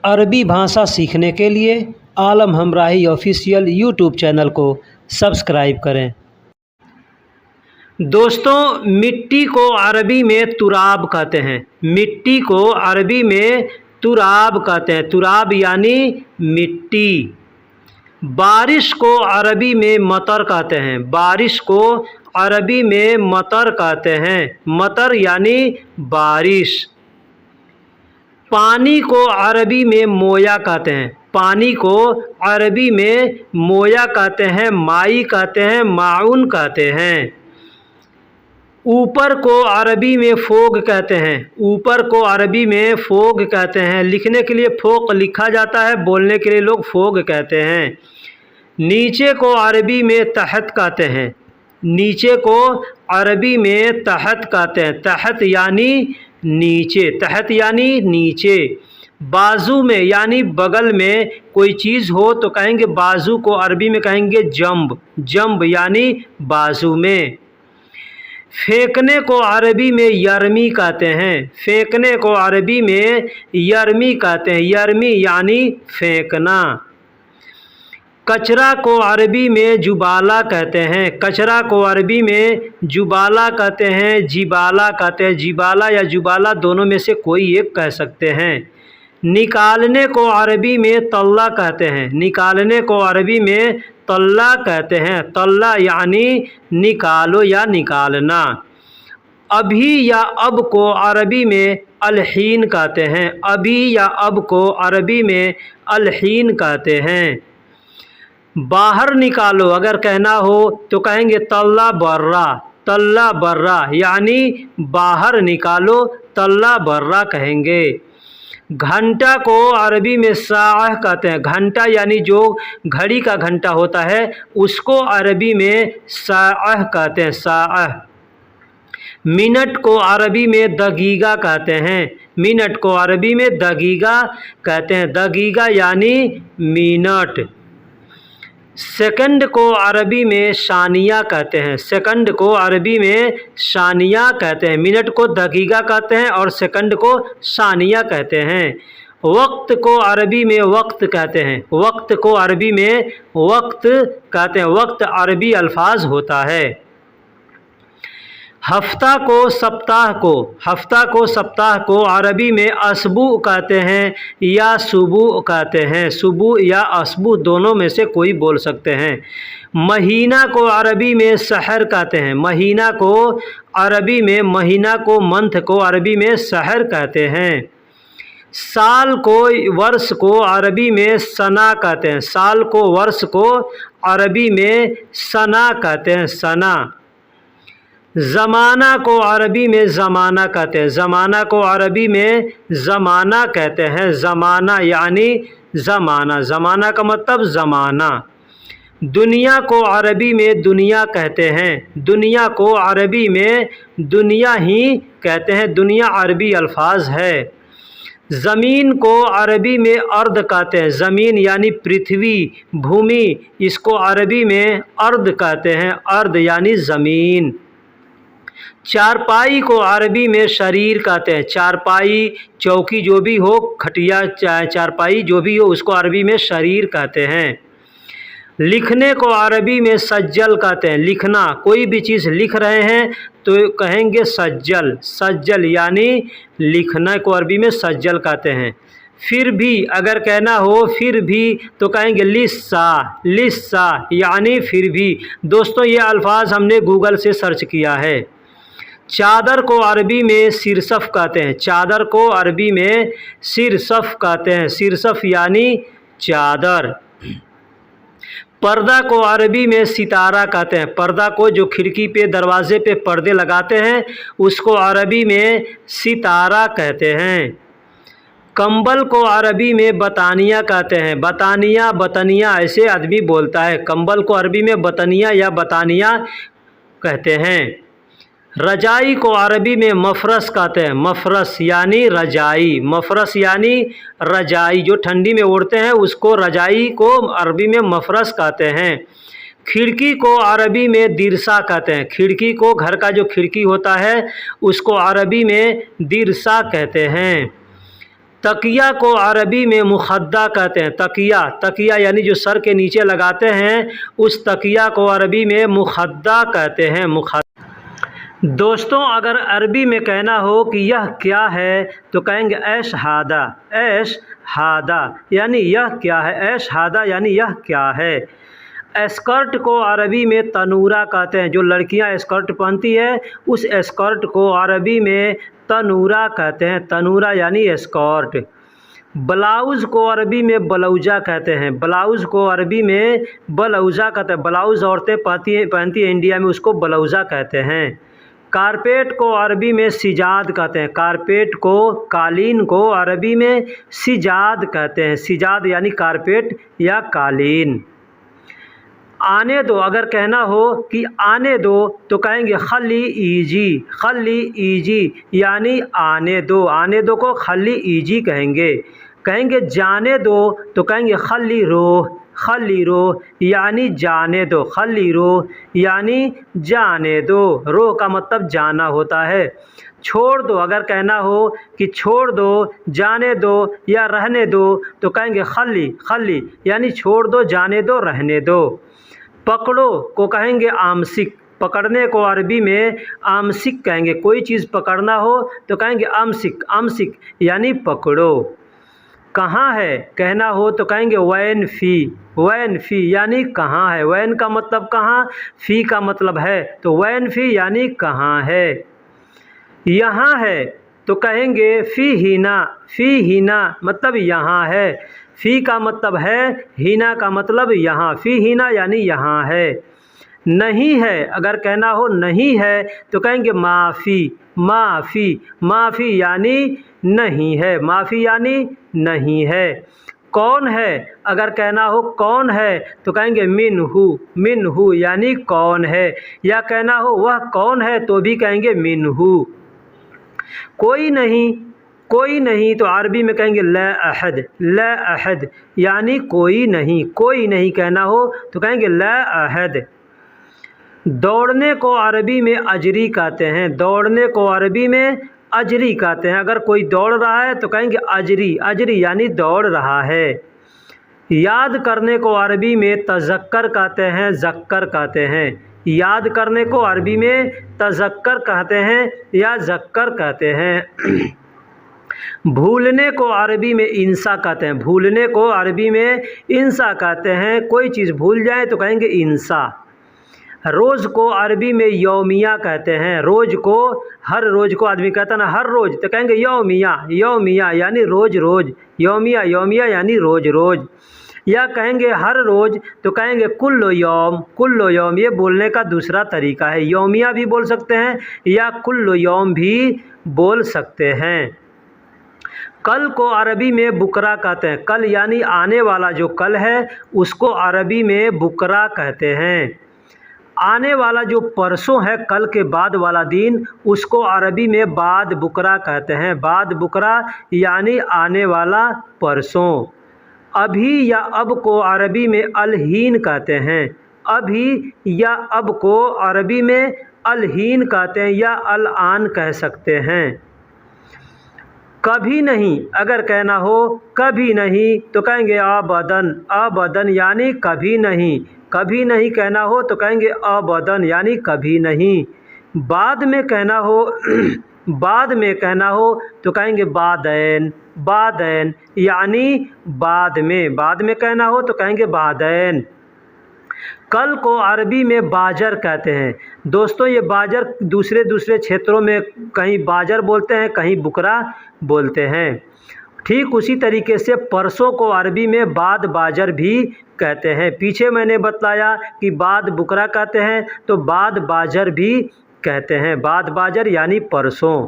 अरबी भाषा सीखने के लिए आलम हमराही ऑफिशियल यूट्यूब चैनल को सब्सक्राइब करें। दोस्तों, मिट्टी को अरबी में तुराब कहते हैं। मिट्टी को अरबी में तुराब कहते हैं। तुराब यानी मिट्टी। बारिश को अरबी में मतर कहते हैं। बारिश को अरबी में मतर कहते हैं। मतर यानी बारिश। पानी को अरबी में मोया कहते हैं। पानी को अरबी में मोया कहते हैं, माई कहते हैं, माउन कहते हैं। ऊपर को अरबी में फोग कहते हैं। ऊपर को अरबी में फोग कहते हैं। लिखने के लिए फोक लिखा जाता है, बोलने के लिए लोग फोग कहते हैं। नीचे को अरबी में तहत कहते हैं। नीचे को अरबी में तहत कहते हैं। तहत यानी नीचे। तहत यानी नीचे। बाजू में यानी बगल में कोई चीज़ हो तो कहेंगे बाजू को अरबी में कहेंगे जंब। जंब यानी बाजू में। फेंकने को अरबी में यरमी कहते हैं। फेंकने को अरबी में यरमी कहते हैं। यरमी यानी फेंकना। कचरा को अरबी में जुबाला कहते हैं। कचरा को अरबी में जुबाला कहते हैं, जिबाला कहते हैं। जिबाला या जुबाला दोनों में से कोई एक कह सकते हैं। निकालने को अरबी में तल्ला कहते हैं। निकालने को अरबी में तल्ला कहते हैं। तल्ला यानी निकालो या निकालना। अभी या अब को अरबी में अलहीन कहते हैं। अभी या अब को अरबी में अलहीन कहते हैं। बाहर निकालो अगर कहना हो तो कहेंगे तल्ला बर्रा। तल्ला बर्रा यानी बाहर निकालो, तल्ला बर्रा कहेंगे। घंटा को अरबी में साअह कहते हैं। घंटा यानी जो घड़ी का घंटा होता है उसको अरबी में साअह कहते हैं। साअह। मिनट को अरबी में दगीगा कहते हैं। मिनट को अरबी में दगीगा कहते हैं। दगीगा यानी मिनट। सेकंड को अरबी में शानिया कहते हैं। सेकंड को अरबी में शानिया कहते हैं। मिनट को दगीगा कहते हैं और सेकंड को शानिया कहते हैं। वक्त को अरबी में वक्त कहते हैं। वक्त को अरबी में वक्त कहते हैं। वक्त अरबी अल्फाज होता है। हफ्ता को सप्ताह को, हफ्ता को सप्ताह को अरबी में असबू कहते हैं या सुबू कहते हैं। सुबू या असबू दोनों में से कोई बोल सकते हैं। महीना को अरबी में सहर कहते हैं। महीना को अरबी में, महीना को, मंथ को अरबी में सहर कहते हैं। साल को, वर्ष को अरबी में सना कहते हैं। साल को, वर्ष को अरबी में सना कहते हैं। सना। ज़माना को अरबी में ज़माना कहते हैं। ज़माना को अरबी में ज़माना कहते हैं। ज़माना यानी ज़माना। ज़माना का मतलब ज़माना। दुनिया को अरबी में दुनिया कहते हैं। दुनिया को अरबी में दुनिया ही कहते हैं। दुनिया अरबी अल्फाज है। ज़मीन को अरबी में अर्द कहते हैं। ज़मीन यानी पृथ्वी, भूमि, इसको अरबी में अर्द कहते हैं। अर्द यानी ज़मीन। चारपाई को अरबी में शरीर कहते हैं। चारपाई, चौकी जो भी हो, खटिया, चारपाई जो भी हो, उसको अरबी में शरीर कहते हैं। लिखने को अरबी में सज्जल कहते हैं। लिखना, कोई भी चीज़ लिख रहे हैं तो कहेंगे सज्जल। सज्जल यानी लिखना को अरबी में सज्जल कहते हैं। फिर भी अगर कहना हो फिर भी तो कहेंगे लिस्सा। लिस्सा यानी फिर भी। दोस्तों, ये अल्फाज हमने गूगल से सर्च किया है। चादर को अरबी में सिरसफ कहते हैं। चादर को अरबी में सिरसफ कहते हैं। सिरसफ यानी चादर। पर्दा को अरबी में सितारा कहते हैं। पर्दा को जो खिड़की पे, दरवाजे पे पर्दे लगाते हैं उसको अरबी में सितारा कहते हैं। कंबल को अरबी में बतानिया कहते हैं। बतानिया, बतनिया ऐसे आदमी बोलता है। कंबल को अरबी में बतनिया या बतानिया कहते हैं। रजाई को अरबी में मफरस कहते हैं। मफरस यानी रजाई। मफरस यानी रजाई, जो ठंडी में ओढ़ते हैं उसको रजाई को अरबी में मफरस कहते हैं। खिड़की को अरबी में दिरसा कहते हैं। खिड़की को, घर का जो खिड़की होता है उसको अरबी में दिरसा कहते हैं। तकिया को अरबी में मुखद्दा कहते हैं। तकिया, तकिया यानी जो सर के नीचे लगाते हैं, उस तकिया को अरबी में मुखद्दा कहते हैं। दोस्तों, अगर अरबी में कहना हो कि यह क्या है तो कहेंगे ऐश हादा। ऐश हादा यानी यह क्या है। ऐश हादा यानी यह क्या है। स्कर्ट को अरबी में तनूरा कहते हैं। जो लड़कियां स्कर्ट पहनती है, उस स्कर्ट को अरबी में तनूरा कहते हैं। तनूरा यानी स्कर्ट। ब्लाउज़ को अरबी में ब्लाउजा कहते हैं। ब्लाउज़ को अरबी में ब्लाउजा कहते हैं। ब्लाउज़ औरतें पहनती हैं इंडिया में, उसको ब्लाउजा कहते हैं। कारपेट को अरबी में सिजाद कहते हैं। कारपेट को, कालीन को अरबी में सिजाद कहते हैं। सिजाद यानी कारपेट या कालीन। आने दो, अगर कहना हो कि आने दो तो कहेंगे खली ईजी। खली ईजी यानी आने दो। आने दो को खली ईजी कहेंगे। कहेंगे जाने दो तो कहेंगे खली रोह। खली रोह यानी जाने दो। खली रोह यानी जाने दो। रोह का मतलब जाना होता है। छोड़ दो, अगर कहना हो कि छोड़ दो, जाने दो या रहने दो तो कहेंगे खली। खली यानी छोड़ दो, जाने दो, रहने दो। पकड़ो को कहेंगे आमसिक। पकड़ने को अरबी में आमसिक कहेंगे। कोई चीज़ पकड़ना हो तो कहेंगे आमसिक। आमसिक यानी पकड़ो। कहाँ है कहना हो तो कहेंगे वैन फ़ी। वैन फ़ी यानी कहाँ है। वैन का मतलब कहाँ, फ़ी का मतलब है, तो वैन फ़ी यानी कहाँ है। यहाँ है तो कहेंगे फ़ी हीना। फ़ी हीना मतलब यहाँ है। फ़ी का मतलब है, हीना का मतलब यहाँ। फ़ी हीना यानी यहाँ है। नहीं है, अगर कहना हो नहीं है तो कहेंगे माफ़ी। माफ़ी, माफ़ी यानी नहीं है। माफ़ी यानी नहीं है। कौन है, अगर कहना हो कौन है तो कहेंगे मिनहू। मिनहू यानी कौन है। या कहना हो वह कौन है तो भी कहेंगे मिनहू। कोई नहीं, कोई नहीं तो अरबी में कहेंगे ला अहद। ला अहद यानी कोई नहीं। कोई नहीं कहना हो तो कहेंगे ला अहद। दौड़ने को अरबी में अजरी कहते हैं। दौड़ने को अरबी में अजरी कहते हैं। अगर कोई दौड़ रहा है तो कहेंगे अजरी। अजरी यानी दौड़ रहा है। याद करने को अरबी में तज़क्कर कहते हैं। ज़क्कर कहते हैं। याद करने को अरबी में तज़क्कर कहते हैं या ज़क्कर कहते हैं। भूलने को अरबी में इंसा कहते हैं। भूलने को अरबी में इंसा कहते हैं। कोई चीज़ भूल जाए तो कहेंगे इंसा। रोज़ को अरबी में यौमिया कहते हैं। रोज़ को, हर रोज़ को आदमी कहता है ना, हर रोज़, तो कहेंगे यौमिया। यौमिया यानी रोज़ रोज़। यौमिया, यौमिया यानी रोज़ रोज़। या कहेंगे हर रोज़ तो कहेंगे कुल्लो यौम। कुल्लो यौम ये बोलने का दूसरा तरीका है। यौमिया भी बोल सकते हैं या कुल्लो यौम भी बोल सकते हैं। कल को अरबी में बुकरा कहते हैं। कल यानी आने वाला जो कल है उसको अरबी में बुकरा कहते हैं। आने वाला जो परसों है, कल के बाद वाला दिन, उसको अरबी में बाद बुकरा कहते हैं। बाद बुकरा यानी आने वाला परसों। अभी या अब को अरबी में अलहीन कहते हैं। अभी या अब को अरबी में अलहीन कहते हैं या अल-आन कह सकते हैं। कभी नहीं, अगर कहना हो कभी नहीं तो कहेंगे अबदन। अबदन यानी कभी नहीं। कभी नहीं कहना हो तो कहेंगे अबदन यानी कभी नहीं। बाद में कहना हो बाद में कहना हो तो कहेंगे बादैन। बादैन यानी बाद में। बाद में कहना हो तो कहेंगे बादैन। कल को अरबी में बाजर कहते हैं। दोस्तों, ये बाजर दूसरे दूसरे क्षेत्रों में कहीं बाजर बोलते हैं, कहीं बुकरा बोलते हैं। ठीक उसी तरीके से परसों को अरबी में बाद बाजर भी कहते हैं। पीछे मैंने बताया कि बाद बुकरा कहते हैं, तो बाद बाजर भी कहते हैं। बाद बाजर यानी परसों।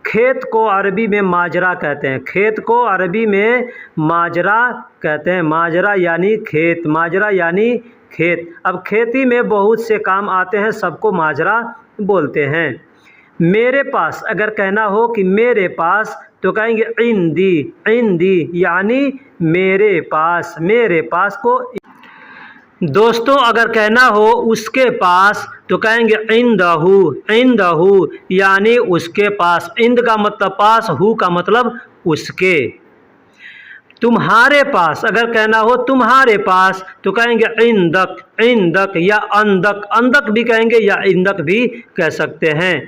खेत को अरबी में माजरा कहते हैं। खेत को अरबी में माजरा कहते हैं। माजरा यानी खेत। माजरा यानी खेत। अब खेती में बहुत से काम आते हैं, सबको माजरा बोलते हैं। मेरे पास, अगर कहना हो कि मेरे पास तो कहेंगे इंदी। इंदी यानी मेरे पास। मेरे पास को। दोस्तों, अगर कहना हो उसके पास तो कहेंगे इंदहू। इंदहू यानी उसके पास। इंद का मतलब पास, हु का मतलब उसके। तुम्हारे पास, अगर कहना हो तुम्हारे पास तो कहेंगे इंदक, इंदक या अंदक, अंदक भी कहेंगे या इंदक भी कह सकते हैं।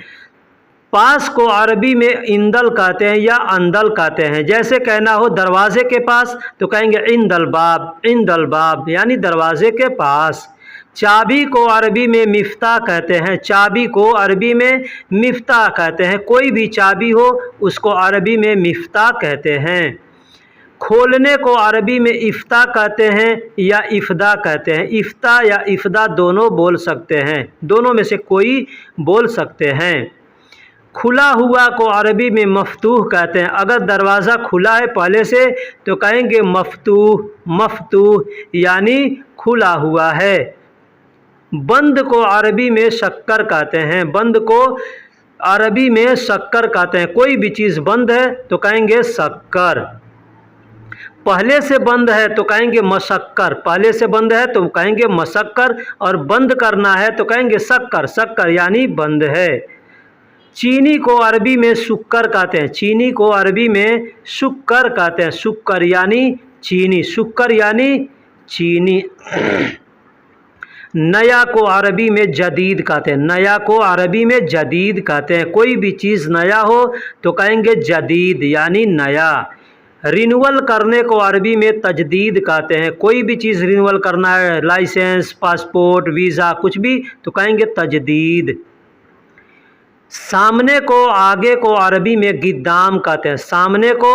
पास को अरबी में इंदल कहते हैं या अंदल कहते हैं। जैसे कहना हो दरवाजे के पास तो कहेंगे इंदल बाब, इंदल बाब यानी दरवाजे के पास। चाबी को अरबी में मिफ्ता कहते हैं, चाबी को अरबी में मिफ्ता कहते हैं। कोई भी चाबी हो उसको अरबी में मिफ्ता कहते हैं। खोलने को अरबी में इफ्ता कहते हैं या इफ्दा कहते हैं। इफ्ता या इफ्दा दोनों बोल सकते हैं, दोनों में से कोई बोल सकते हैं। खुला हुआ को अरबी में मफ्तूह कहते हैं। अगर दरवाज़ा खुला है पहले से तो कहेंगे मफ्तूह, मफ्तूह यानी खुला हुआ है। बंद को अरबी में शक्कर कहते हैं, बंद को अरबी में शक्कर कहते हैं। कोई भी चीज़ बंद है तो कहेंगे शक्कर। पहले से बंद है तो कहेंगे मशक्कर, पहले से बंद है तो कहेंगे मशक्कर, और बंद करना है तो कहेंगे शक्कर, शक्कर यानी बंद है। चीनी को अरबी में शुक्कर कहते हैं, चीनी को अरबी में शुक्कर कहते हैं। शुक्कर यानी चीनी, शुक्कर यानी चीनी। नया को अरबी में जदीद कहते हैं, नया को अरबी में जदीद कहते हैं। कोई भी चीज़ नया हो तो कहेंगे जदीद यानी नया। रिन्यूअल करने को अरबी में तजदीद कहते हैं। कोई भी चीज़ रिन्यूअल करना है, लाइसेंस, पासपोर्ट, वीज़ा, कुछ भी तो कहेंगे तजदीद। सामने को आगे को अरबी में गिद्दाम कहते हैं, सामने को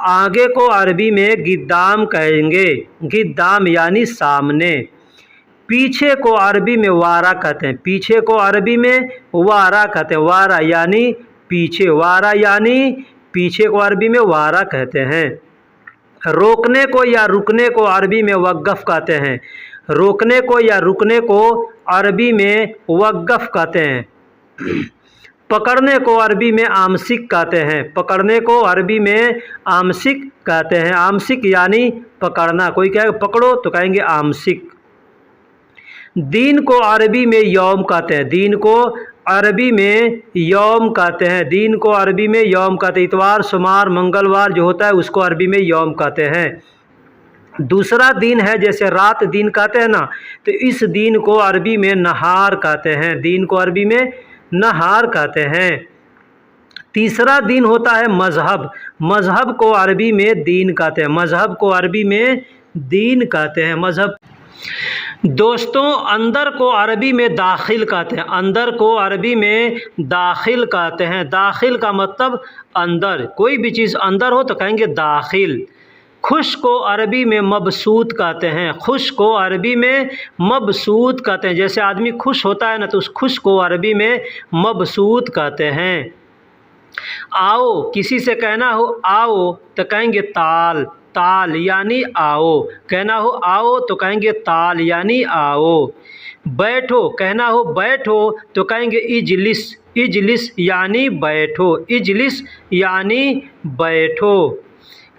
आगे को अरबी में गिद्दाम कहेंगे, गिद्दाम यानी सामने। पीछे को अरबी में वारा कहते हैं, पीछे को अरबी में वारा कहते हैं। वारा यानी पीछे, वारा यानी पीछे को अरबी में वारा कहते हैं। रोकने को या रुकने को अरबी में वक़्फ़ कहते हैं, रोकने को या रुकने को अरबी में वक़्फ़ कहते हैं। पकड़ने को अरबी में आमसिक कहते हैं, पकड़ने को अरबी में आमसिक कहते हैं। आमसिक यानी पकड़ना, कोई कहे पकड़ो तो कहेंगे आमसिक। दीन को अरबी में यौम कहते हैं, दीन को अरबी में यौम कहते हैं, दीन को अरबी में यौम कहते हैं। इतवार, सोमवार, मंगलवार जो होता है उसको अरबी में यौम कहते हैं। दूसरा दिन है जैसे रात दिन कहते हैं ना, तो इस दिन को अरबी में नहार कहते हैं, दीन को अरबी में नहार कहते हैं। तीसरा दिन होता है मज़हब, मज़हब को अरबी में दीन कहते हैं, मज़हब को अरबी में दीन कहते हैं, मज़हब। दोस्तों, अंदर को अरबी में दाखिल कहते हैं, अंदर को अरबी में दाखिल कहते हैं। दाखिल का मतलब अंदर, कोई भी चीज़ अंदर हो तो कहेंगे दाखिल। खुश को अरबी में मबसूत कहते हैं, खुश को अरबी में मबसूत कहते हैं। जैसे आदमी खुश होता है ना तो उस खुश को अरबी में मबसूत कहते हैं। आओ, किसी से कहना हो आओ तो कहेंगे ताल, ताल यानी आओ। कहना हो आओ तो कहेंगे ताल यानी आओ। बैठो, कहना हो बैठो तो कहेंगे इजलिस, इजलिस यानी बैठो, इजलिस यानी बैठो।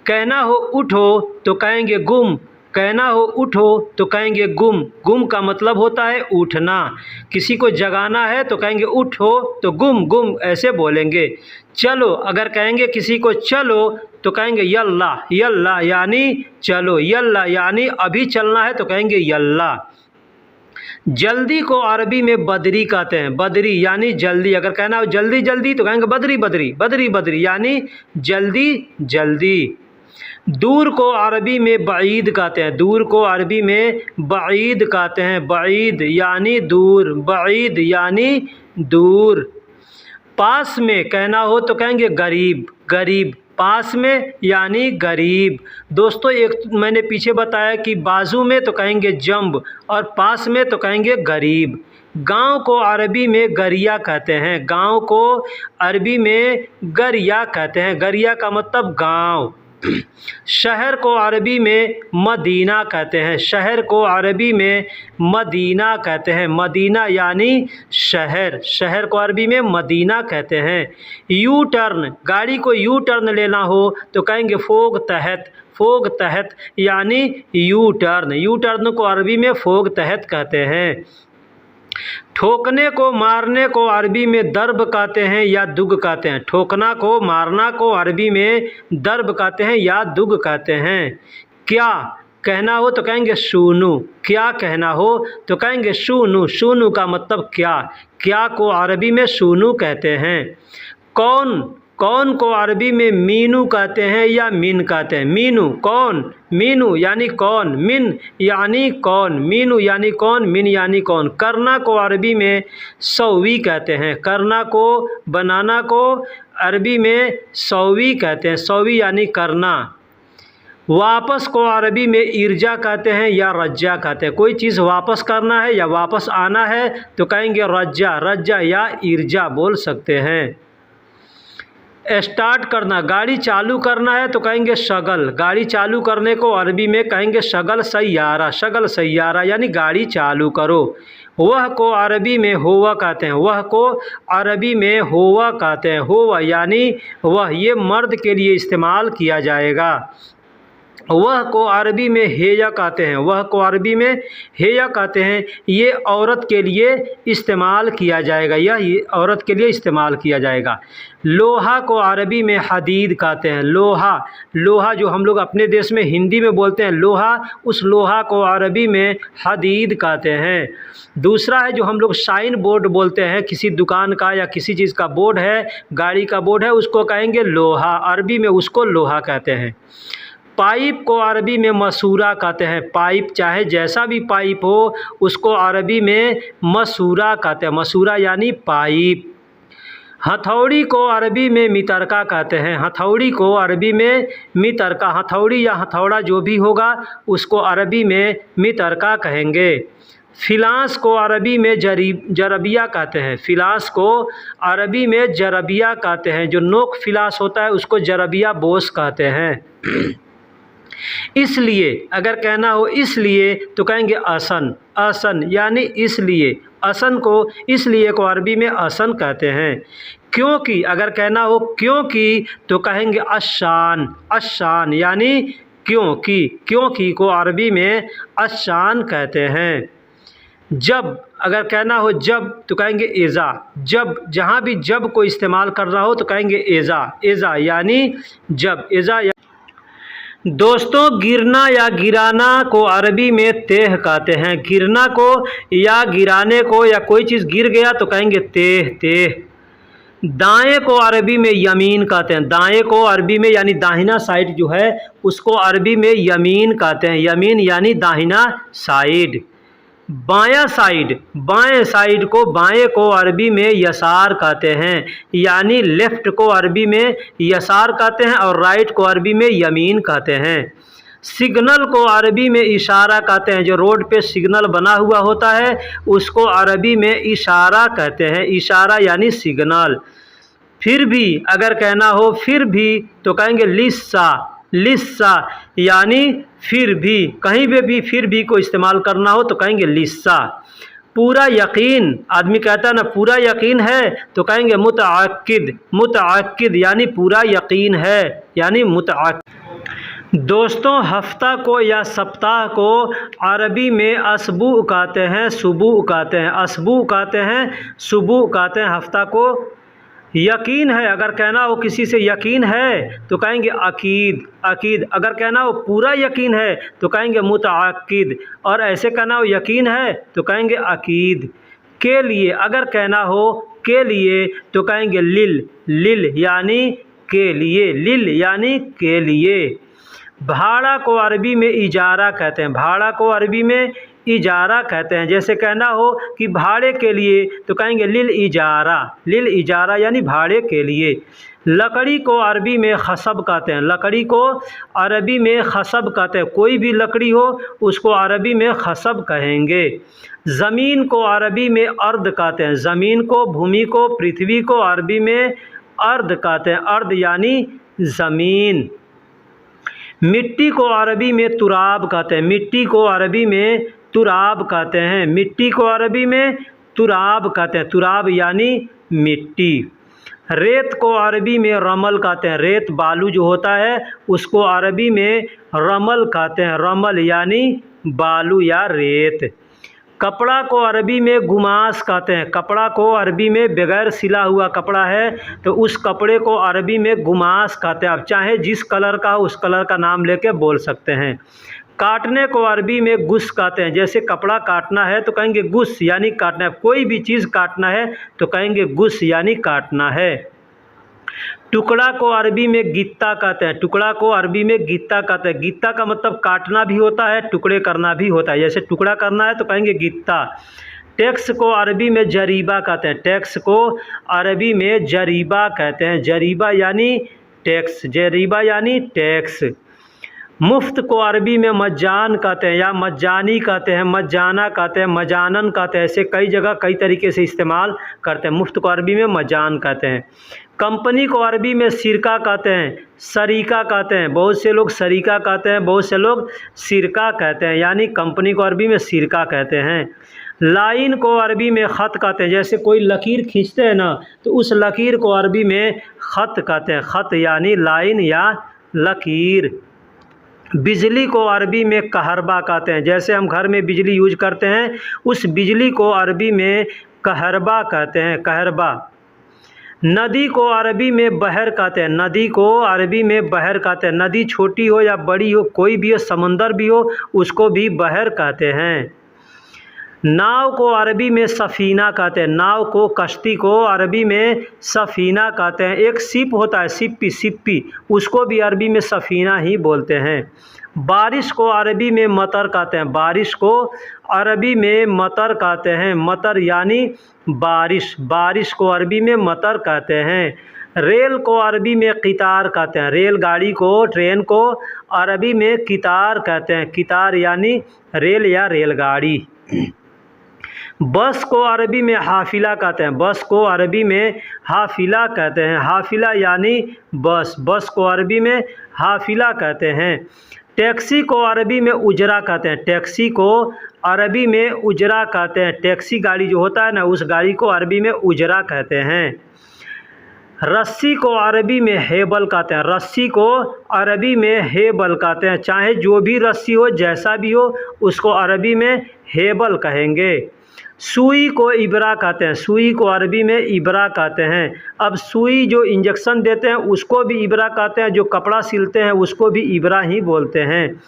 कहना हो उठो तो कहेंगे गुम, कहना हो उठो तो कहेंगे गुम, गुम का मतलब होता है उठना। किसी को जगाना है तो कहेंगे उठो तो गुम, गुम ऐसे बोलेंगे। चलो, अगर कहेंगे किसी को चलो तो कहेंगे यल्ला, यल्ला यानी चलो, यल्ला यानी अभी चलना है तो कहेंगे यल्ला। जल्दी को अरबी में बदरी कहते हैं, बदरी यानी जल्दी। अगर कहना हो जल्दी जल्दी तो कहेंगे बदरी बदरी, बदरी बदरी यानी जल्दी जल्दी। दूर को अरबी में बईद कहते हैं, दूर को अरबी में बईद कहते हैं, बईद यानी दूर, बईद यानी दूर। पास में कहना हो तो कहेंगे गरीब, गरीब, पास में यानी गरीब। दोस्तों, एक मैंने पीछे बताया कि बाजू में तो कहेंगे जंब और पास में तो कहेंगे गरीब। गांव को अरबी में गरिया कहते हैं, गांव को अरबी में गरिया कहते हैं, गरिया का मतलब गांव। शहर को अरबी में मदीना कहते हैं, शहर को अरबी में मदीना कहते हैं, मदीना यानी शहर, शहर को अरबी में मदीना कहते हैं। यू टर्न, गाड़ी को यू टर्न लेना हो तो कहेंगे फोग तहत, फोग तहत यानी यू टर्न, यू टर्न को अरबी में फोग तहत कहते हैं। ठोकने को मारने को अरबी में दर्ब कहते हैं या दुग कहते हैं। ठोकना को मारना को अरबी में दर्ब कहते हैं या दुग कहते हैं। क्या कहना हो तो कहेंगे शूनू। क्या कहना हो तो कहेंगे शूनू। शूनू का मतलब क्या। क्या को अरबी में शूनू कहते हैं। कौन, कौन को अरबी में मीनू कहते हैं या मिन कहते हैं। मीनू कौन, मीनू यानी कौन, मिन यानी कौन। मीनू यानी कौन, मिन यानी कौन। करना को अरबी में सौवी कहते हैं। करना को, बनाना को अरबी में सौवी कहते हैं। सौवी यानी करना। वापस को अरबी में इर्जा कहते हैं या रज्जा कहते हैं। कोई चीज़ वापस करना है या वापस आना है तो कहेंगे रज्जा। रज्जा या इर्जा बोल सकते हैं। स्टार्ट करना, गाड़ी चालू करना है तो कहेंगे शगल। गाड़ी चालू करने को अरबी में कहेंगे शगल सैयारा। शगल सैयारा यानी गाड़ी चालू करो। वह को अरबी में होवा कहते हैं। वह को अरबी में होवा कहते हैं। होवा यानी वह, ये मर्द के लिए इस्तेमाल किया जाएगा। वह को अरबी में हेया कहते हैं। वह को अरबी में हेया कहते हैं। ये औरत के लिए इस्तेमाल किया जाएगा। यह औरत के लिए इस्तेमाल किया जाएगा। लोहा को अरबी में हदीद कहते हैं। लोहा, लोहा जो हम लोग अपने देश में हिंदी में बोलते हैं लोहा, उस लोहा को अरबी में हदीद कहते हैं। दूसरा है जो हम लोग साइन बोर्ड बोलते हैं, किसी दुकान का या किसी चीज़ का बोर्ड है, गाड़ी का बोर्ड है, उसको कहेंगे लोहा। अरबी में उसको लोहा कहते हैं। पाइप को अरबी में मसूरा कहते हैं। पाइप चाहे जैसा भी पाइप हो उसको अरबी में मसूरा कहते हैं। मसूरा यानी पाइप। हथौड़ी को अरबी में मितरका कहते हैं। हथौड़ी को अरबी में मितरका। हथौड़ी या हथौड़ा जो भी होगा उसको अरबी में मितरका कहेंगे। फिलास को अरबी में जरबिया कहते हैं। फिलास को अरबी में जरबिया कहते हैं। जो नोक फिलास होता है उसको जरबिया बोस कहते हैं। इसलिए अगर कहना हो इसलिए तो कहेंगे असन। असन यानी इसलिए। असन को, इसलिए को अरबी में असन कहते हैं। क्योंकि अगर कहना हो क्योंकि तो कहेंगे अशान। अशान यानी क्योंकि। क्योंकि को अरबी में अशान कहते हैं। जब अगर कहना हो जब तो कहेंगे एज़ा। जब, जहाँ भी जब को इस्तेमाल करना हो तो कहेंगे एज़ा। एज़ा यानी जब। एज़ा दोस्तों, गिरना या गिराना को अरबी में तेह कहते हैं। गिरना को या गिराने को या कोई चीज़ गिर गया तो कहेंगे तेह। तेह। दाएं को अरबी में यमीन कहते हैं। दाएं को अरबी में यानी दाहिना साइड जो है उसको अरबी में यमीन कहते हैं। यमीन यानी दाहिना साइड। बायां साइड, बाएं साइड को, बाएं को अरबी में यसार कहते हैं। यानी लेफ़्ट को अरबी में यसार कहते हैं और राइट को अरबी में यमीन कहते हैं। सिग्नल को अरबी में इशारा कहते हैं। जो रोड पे सिग्नल बना हुआ होता है उसको अरबी में इशारा कहते हैं। इशारा यानी सिग्नल। फिर भी अगर कहना हो फिर भी तो कहेंगे लिस्सा। लिस्सा यानी फिर भी। कहीं पे भी फिर भी को इस्तेमाल करना हो तो कहेंगे लिस्सा। पूरा यकीन, आदमी कहता है ना पूरा यकीन है तो कहेंगे मुतअक्किद। मुतअक्किद यानी पूरा यकीन है, यानी मुतअक्किद। दोस्तों, हफ्ता को या सप्ताह को अरबी में असबू कहते हैं, सुबू कहते हैं। असबू कहते हैं, सुबू कहते हैं हफ्ता को। यकीन है, अगर कहना हो किसी से यकीन है तो कहेंगे अकीद। अकीद। अगर कहना हो पूरा यकीन है तो कहेंगे मुतअक्किद। और ऐसे कहना हो यकीन है तो कहेंगे अकीद। के लिए अगर कहना हो के लिए तो कहेंगे लिल। लिल यानी के लिए। लिल यानी के लिए। भाड़ा को अरबी में इजारा कहते हैं। भाड़ा को अरबी में इजारा कहते हैं। जैसे कहना हो कि भाड़े के लिए तो कहेंगे लिल इजारा। लिल इजारा यानी भाड़े के लिए। लकड़ी को अरबी में खसब कहते हैं। लकड़ी को अरबी में खसब कहते हैं। कोई भी लकड़ी हो उसको अरबी में खसब कहेंगे। ज़मीन को अरबी में अर्द कहते हैं। ज़मीन को, भूमि को, पृथ्वी को अरबी में अर्द कहते हैं। अर्द यानी ज़मीन। मिट्टी को अरबी में तुराब कहते हैं। मिट्टी को अरबी में तुराब कहते हैं। मिट्टी को अरबी में तुराब कहते हैं। तुराब यानी मिट्टी। रेत को अरबी में रमल कहते हैं। रेत, बालू जो होता है उसको अरबी में रमल कहते हैं। रमल यानी बालू या रेत। कपड़ा को अरबी में गुमास कहते हैं। कपड़ा को अरबी में बगैर सिला हुआ कपड़ा है तो उस कपड़े को अरबी में गुमास कहते हैं। आप चाहे जिस कलर का हो उस कलर का नाम लेके बोल सकते हैं। काटने को अरबी में गुस कहते हैं। जैसे कपड़ा काटना है तो कहेंगे गुस यानी काटना है। कोई भी चीज़ काटना है तो कहेंगे गुस यानी काटना है। टुकड़ा को अरबी में गित्ता कहते हैं। टुकड़ा को अरबी में गित्ता कहते हैं। गित्ता का मतलब काटना भी होता है, टुकड़े करना भी होता है। जैसे टुकड़ा करना है तो कहेंगे गित्ता। टैक्स को अरबी में जरीबा कहते हैं। टैक्स को अरबी में जरीबा कहते हैं। जरीबा यानी टैक्स, जरीबा यानी टैक्स। मुफ्त को अरबी में मज्जान कहते हैं या मज्जानी कहते हैं, मज्जाना कहते हैं, मजानन कहते हैं। ऐसे कई जगह कई तरीके से इस्तेमाल करते हैं। मुफ्त को अरबी में मज्जान कहते हैं। कंपनी को अरबी में सिरका कहते हैं, सरीका कहते हैं। बहुत से लोग सरीका कहते हैं, बहुत से लोग सिरका कहते हैं, यानी कंपनी को अरबी में सिरका कहते हैं। लाइन को अरबी में ख़त कहते हैं। जैसे कोई लकीर खींचते हैं ना तो उस लकीर को अरबी में ख़त कहते हैं। ख़त यानी लाइन या लकीर। बिजली को अरबी में कहरबा कहते हैं। जैसे हम घर में बिजली यूज करते हैं उस बिजली को अरबी में कहरबा कहते हैं, कहरबा। नदी को अरबी में बहर कहते हैं। नदी को अरबी में बहर कहते हैं। नदी छोटी हो या बड़ी हो, कोई भी हो, समंदर भी हो, उसको भी बहर कहते हैं। नाव को अरबी में सफ़ीना कहते हैं। नाव को, कश्ती को अरबी में सफ़ीना कहते हैं। एक शिप होता है, सिप्पी, सिप्पी, उसको भी अरबी में सफ़ीना ही बोलते हैं। बारिश को अरबी में मतर कहते हैं। बारिश को अरबी में मतर कहते हैं। मतर यानी बारिश, बारिश को अरबी में मतर कहते हैं। रेल को अरबी में कितार कहते हैं। रेलगाड़ी को, ट्रेन को अरबी में कितार कहते हैं। कितार यानी रेल या रेलगाड़ी। बस को अरबी में हाफिला कहते हैं। बस को अरबी में हाफिला कहते हैं। हाफिला यानी बस, बस को अरबी में हाफिला कहते हैं। टैक्सी को अरबी में उजरा कहते हैं। टैक्सी को अरबी में उजरा कहते हैं। टैक्सी गाड़ी जो होता है ना उस गाड़ी को अरबी में उजरा कहते हैं। रस्सी को अरबी में हेबल कहते हैं। रस्सी को अरबी में हेबल कहते हैं। चाहे जो भी रस्सी हो, जैसा भी हो, उसको अरबी में हेबल कहेंगे। सुई को इबरा कहते हैं। सुई को अरबी में इबरा कहते हैं। अब सुई जो इंजेक्शन देते हैं उसको भी इबरा कहते हैं, जो कपड़ा सिलते हैं उसको भी इबरा ही बोलते हैं।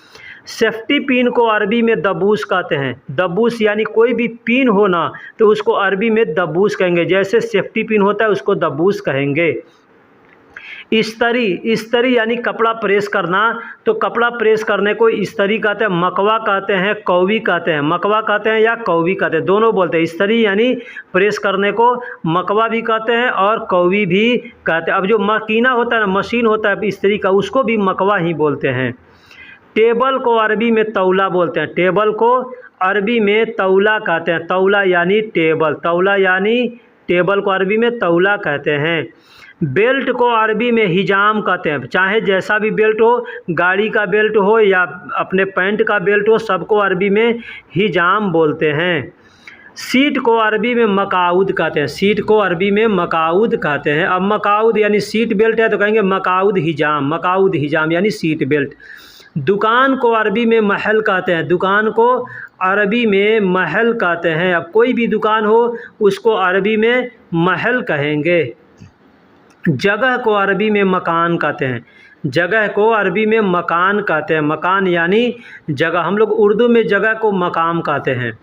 सेफ्टी पिन को अरबी में दबूस कहते हैं। दबूस यानी कोई भी पिन हो ना तो उसको अरबी में दबूस कहेंगे। जैसे सेफ्टी पिन होता है उसको दबूस कहेंगे। इस्तरी, इस्तरी यानी कपड़ा प्रेस करना, तो कपड़ा प्रेस करने को इस्तरी कहते हैं। मकवा कहते हैं, कौवी कहते हैं। मकवा कहते हैं या कौवी कहते हैं, दोनों बोलते हैं। इस्तरी यानी प्रेस करने को मकवा भी कहते हैं और कौवी भी कहते हैं। अब जो मकीना होता है ना, मशीन होता है इस्तरी का, उसको भी मकवा ही बोलते हैं। टेबल को अरबी में तौला बोलते हैं। टेबल को अरबी में तौला कहते हैं। तौला यानी टेबल, तौला यानी टेबल को अरबी में तौला कहते हैं। बेल्ट को अरबी में हिजाम कहते हैं। चाहे जैसा भी बेल्ट हो, गाड़ी का बेल्ट हो या अपने पैंट का बेल्ट हो, सबको अरबी में हिजाम बोलते हैं। सीट को अरबी में मकाउद कहते हैं। सीट को अरबी में मकाउद कहते हैं। अब मकाउद यानी सीट बेल्ट है तो कहेंगे मकाउद हिजाम, मकाउद हिजाम यानी सीट बेल्ट। दुकान को अरबी में महल कहते हैं। दुकान को अरबी में महल कहते हैं। अब कोई भी दुकान हो उसको अरबी में महल कहेंगे। जगह को अरबी में मकान कहते हैं। जगह को अरबी में मकान कहते हैं। मकान यानी जगह, हम लोग उर्दू में जगह को मकाम कहते हैं।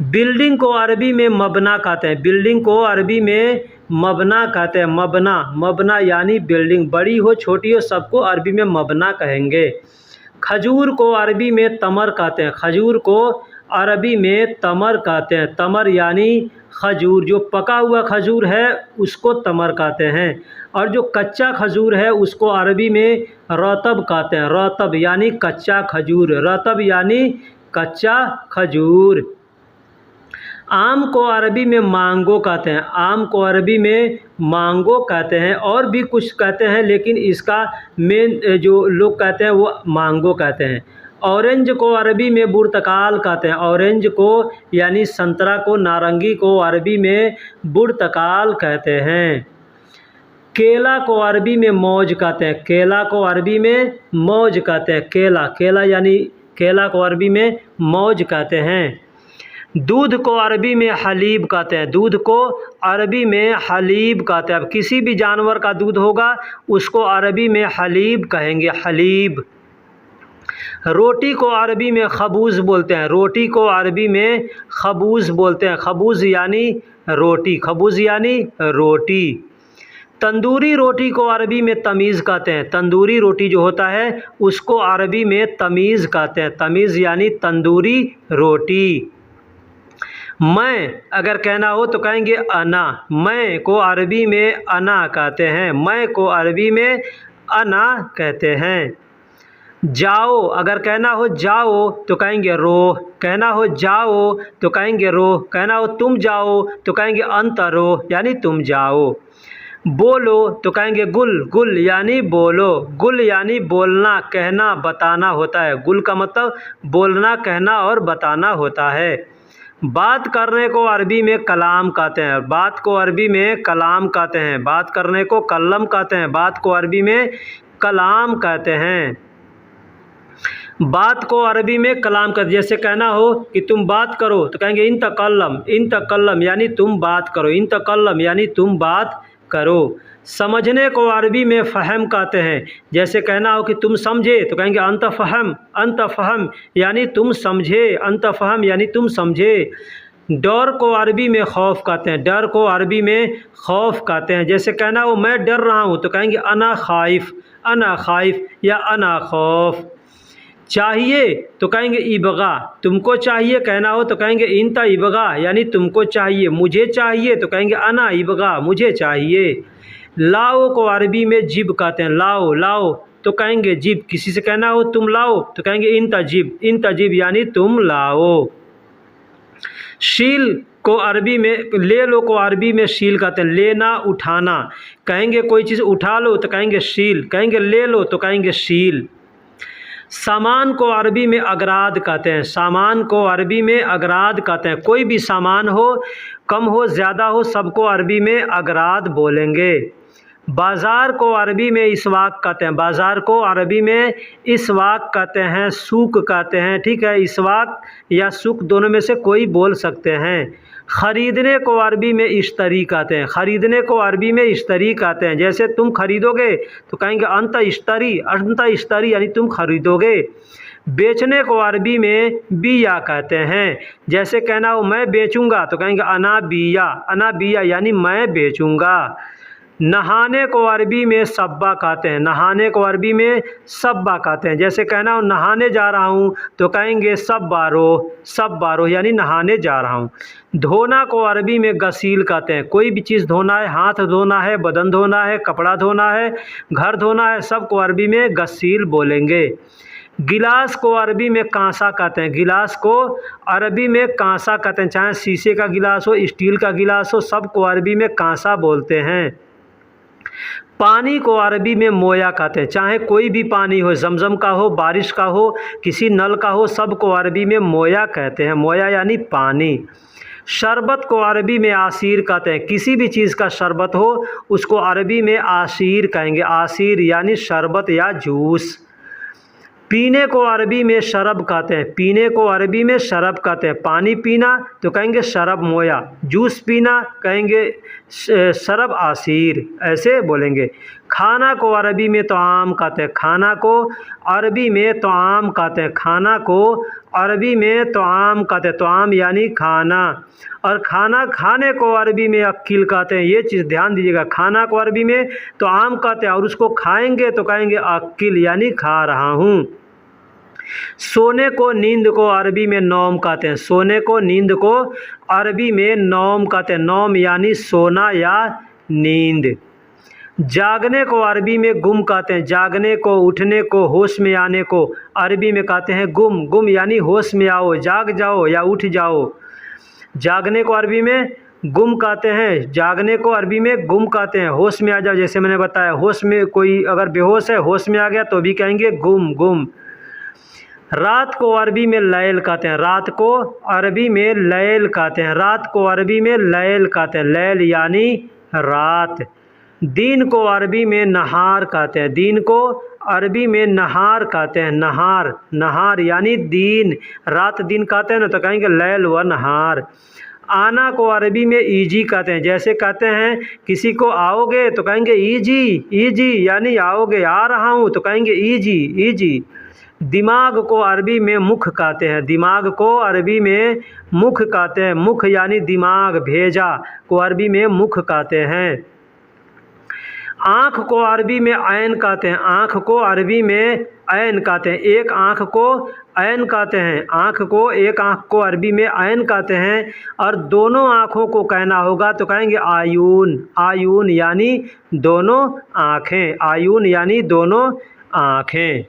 बिल्डिंग को अरबी में मबना कहते हैं। बिल्डिंग को अरबी में मबना कहते हैं। मबना, मबना यानी बिल्डिंग, बड़ी हो छोटी हो सबको अरबी में मबना कहेंगे। खजूर को अरबी में तमर कहते हैं। खजूर को अरबी में तमर कहते हैं। तमर यानी खजूर, जो पका हुआ खजूर है उसको तमर कहते हैं और जो कच्चा खजूर है उसको अरबी में रतब कहते हैं। रतब यानी कच्चा खजूर, रतब यानी कच्चा खजूर। आम को अरबी में मांगो कहते हैं। आम को अरबी में मांगो कहते हैं, और भी कुछ कहते हैं लेकिन इसका मेन जो लोग कहते हैं वो मांगो कहते हैं। ऑरेंज को अरबी में बुर्तकाल कहते हैं। ऑरेंज को यानी संतरा को, नारंगी को अरबी में बुर्तकाल कहते हैं। केला को अरबी में मौज कहते हैं। केला को अरबी में मौज कहते हैं। केला, केला यानी केला को अरबी में मौज कहते हैं। दूध को अरबी में हलीब कहते हैं, दूध को अरबी में हलीब कहते हैं। अब किसी भी जानवर का दूध होगा उसको अरबी में हलीब कहेंगे, हलीब। रोटी को अरबी में खबूज़ बोलते हैं, रोटी को अरबी में खबूज़ बोलते हैं, खबूज़ यानी रोटी, खबूज़ यानी रोटी। तंदूरी रोटी को अरबी में तमीज़ कहते हैं, तंदूरी रोटी जो होता है उसको अरबी में तमीज़ कहते हैं, तमीज़ यानी तंदूरी रोटी। मैं अगर कहना हो तो कहेंगे अना, मैं को अरबी में अना कहते हैं, मैं को अरबी में अना कहते हैं। जाओ अगर कहना हो जाओ तो कहेंगे रोह, कहना हो जाओ तो कहेंगे रोह, कहना हो तुम जाओ तो कहेंगे अंतरो यानी तुम जाओ। बोलो तो कहेंगे गुल, गुल यानी बोलो, गुल यानी बोलना, कहना, बताना होता है। गुल का मतलब बोलना, कहना और बताना होता है। बात करने को अरबी में कलाम कहते हैं, बात को अरबी में कलाम कहते हैं, बात करने को कल्लम कहते हैं, बात को अरबी में कलाम कहते हैं। बात को अरबी में कलाम कहते हैं। जैसे कहना हो कि तुम बात करो तो कहेंगे इन तकल्लम यानी तुम बात करो, इन तकल्लम यानी तुम बात करो। समझने को अरबी में फ़हम कहते हैं। जैसे कहना हो कि तुम समझे तो कहेंगे अंत फ़हम यानी तुम समझे, अंत फ़हम यानी तुम समझे। डर को अरबी में खौफ कहते हैं, डर को अरबी में खौफ कहते हैं। जैसे कहना हो मैं डर रहा हूँ तो कहेंगे अना खाइफ या अना खौफ। चाहिए तो कहेंगे इबगा, तुमको चाहिए कहना हो तो कहेंगे इंता इबगा यानी तुमको चाहिए। मुझे चाहिए तो कहेंगे अना इबगा, मुझे चाहिए। लाओ को अरबी में जिब कहते हैं, लाओ तो कहेंगे जिब। किसी से कहना हो तुम लाओ तो कहेंगे इंता जिब यानी तुम लाओ। शील को अरबी में, ले लो को अरबी में शील कहते हैं, लेना उठाना। कहेंगे कोई चीज़ उठा लो तो कहेंगे शील, कहेंगे ले लो तो कहेंगे शील। सामान को अरबी में अगराद कहते हैं, सामान को अरबी में अगराद कहते हैं। कोई भी सामान हो, कम हो ज़्यादा हो, सबको अरबी में अगराद बोलेंगे। बाज़ार को अरबी में इसवाक कहते हैं, बाज़ार को अरबी में इसवाक कहते हैं, सूक कहते हैं। ठीक है, इसवाक या सूक दोनों में से कोई बोल सकते हैं। ख़रीदने को अरबी में इश्तरी कहते हैं, ख़रीदने को अरबी में इश्तरी कहते हैं। जैसे तुम खरीदोगे तो कहेंगे अंत इश्तरी यानी तुम खरीदोगे। बेचने को अरबी में बिया कहते हैं। जैसे कहना हो मैं बेचूंगा तो कहेंगे अना बिया यानी मैं बेचूंगा। नहाने को अरबी में सब्बा कहते हैं, नहाने को अरबी में सब्बा कहते हैं। जैसे कहना हो नहाने जा रहा हूँ तो कहेंगे सब बारो यानी नहाने जा रहा हूँ। धोना को अरबी में गसील कहते हैं। कोई भी चीज़ धोना है, हाथ धोना है, बदन धोना है, कपड़ा धोना है, घर धोना है, सब को अरबी में गसील बोलेंगे। गिलास को अरबी में कांसा कहते हैं, गिलास को अरबी में कांसा कहते हैं। चाहे शीशे का गिलास हो, स्टील का गिलास हो, सब को अरबी में कांसा बोलते हैं। पानी को अरबी में मोया कहते हैं। चाहे कोई भी पानी हो, जमजम का हो, बारिश का हो, किसी नल का हो, सब को अरबी में मोया कहते हैं, मोया यानी पानी। शरबत को अरबी में आसीर कहते हैं। किसी भी चीज़ का शरबत हो उसको अरबी में आसीर कहेंगे, आसीर यानी शरबत या जूस। पीने को अरबी में शरब कहते हैं, पीने को अरबी में शरब कहते हैं। पानी पीना तो कहेंगे शरब मोया, जूस पीना कहेंगे शरब आसीर, ऐसे बोलेंगे। खाना को अरबी में तआम कहते हैं, खाना को अरबी में तआम कहते हैं, खाना को अरबी में तआम कहते हैं, तआम यानी खाना। और खाना खाने को अरबी में अक्किल कहते हैं। ये चीज़ ध्यान दीजिएगा, खाना को अरबी में तआम कहते हैं और उसको खाएंगे तो कहेंगे अक्किल यानी खा रहा हूँ। सोने को नींद को अरबी में नौम कहते हैं, सोने को नींद को अरबी में नौम कहते हैं, नौम यानी सोना या नींद। जागने को अरबी में गुम कहते हैं, जागने को, उठने को, होश में आने को अरबी में कहते हैं गुम, गुम यानी होश में आओ, जाग जाओ या उठ जाओ। जागने को अरबी में गुम कहते हैं, जागने को अरबी में गुम कहते हैं। होश में आ जाओ, जैसे मैंने बताया, होश में कोई अगर बेहोश है, होश में आ गया तो भी कहेंगे गुम, गुम। रात को अरबी में लैल कहते हैं, रात को अरबी में लैल कहते हैं, रात को अरबी में लैल कहते हैं, लैल यानी रात। दिन को अरबी में नहार कहते हैं, दिन को अरबी में नहार कहते हैं। नहार, नहार यानी दिन, रात दिन कहते हैं ना, तो कहेंगे लैल व नहार। आना को अरबी में ईजी कहते हैं। जैसे कहते हैं किसी को आओगे तो कहेंगे ईजी, ईजी यानी आओगे, आ रहा हूँ तो कहेंगे ईजी, ईजी। दिमाग को अरबी में मुख कहते हैं। दिमाग को अरबी में मुख कहते हैं। मुख यानी दिमाग, भेजा को अरबी में मुख कहते हैं। आँख को अरबी में ऐन कहते हैं। आँख को अरबी में ऐन कहते हैं। एक आँख को ऐन कहते हैं। आँख को, एक आँख को अरबी में ऐन कहते हैं। और दोनों आँखों को कहना होगा तो कहेंगे आयून। आयून यानी दोनों आँखें। आयून यानी दोनों आँखें।